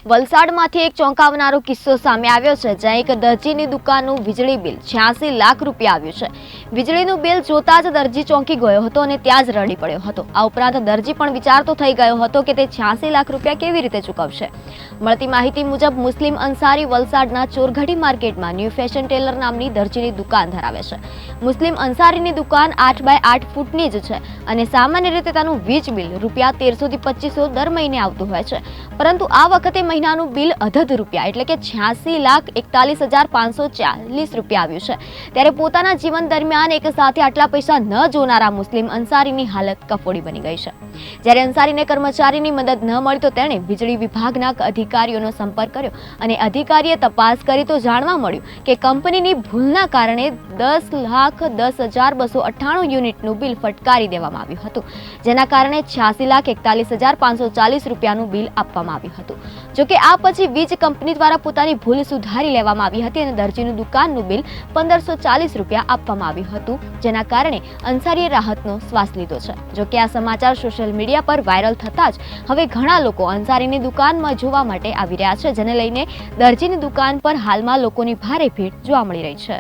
વલસાડમાંથી એક ચોંકાવનારો કિસ્સો સામે આવ્યો છે, જ્યાં એક દરજીની દુકાનનું વીજળી બિલ 86 લાખ રૂપિયા આવ્યું છે। વીજળીનું બિલ જોતા જ દરજી ચોંકી ગયો હતો અને ત્યાં જ રડી પડ્યો હતો। આ ઉપરાંત દરજી પણ વિચારતો થઈ ગયો હતો કે તે 86 લાખ રૂપિયા કેવી રીતે ચૂકવશે। મળતી માહિતી મુજબ મુસ્લિમ અંસારી વલસાડના ચોરઘડી માર્કેટમાં ન્યૂ ફેશન ટેલર નામની દરજીની દુકાન ધરાવે છે। મુસ્લિમ અંસારીની દુકાન 8 બાય 8 ફૂટની જ છે અને સામાન્ય રીતે તેનું વીજ બિલ રૂપિયા 1300 થી 2500 દર મહિને આવતું હોય છે, પરંતુ આ વખતે મહિનાનું બિલ અધધ રૂપિયા એટલે કે 86,41,540 રૂપિયા આવ્યું છે। ત્યારે પોતાના જીવન દરમિયાન એક સાથે આટલા પૈસા ન જોનારા મુસ્લિમ અંસારીની હાલત કફોડી બની ગઈ છે। જ્યારે અંસારીને કર્મચારીની મદદ ન મળી તો તેણે વીજળી વિભાગના અધિકારીઓનો સંપર્ક કર્યો અને અધિકારીએ તપાસ કરી તો જાણવા મળ્યું કે કંપનીની ભૂલના કારણે 10,10,298 યુનિટનું બિલ ફટકારી દેવામાં આવ્યું હતું, જેના કારણે 86,41,540 રૂપિયાનું બિલ આપવામાં આવ્યું હતું। જોકે આ પછી વીજ કંપની દ્વારા પોતાની ભૂલ સુધારી લેવામાં આવી હતી અને દરજીની દુકાનનું બિલ 1,540 રૂપિયા આપવામાં આવ્યું હતું, જેના કારણે અંસારીએ રાહતનો શ્વાસ લીધો છે। જોકે આ સમાચાર સોશિયલ મીડિયા પર વાયરલ થતા જ હવે ઘણા લોકો અંસારીની દુકાનમાં જોવા માટે આવી રહ્યા છે, જેને લઈને દરજીની દુકાન પર હાલમાં લોકોની ભારે ભીડ જોવા મળી રહી છે।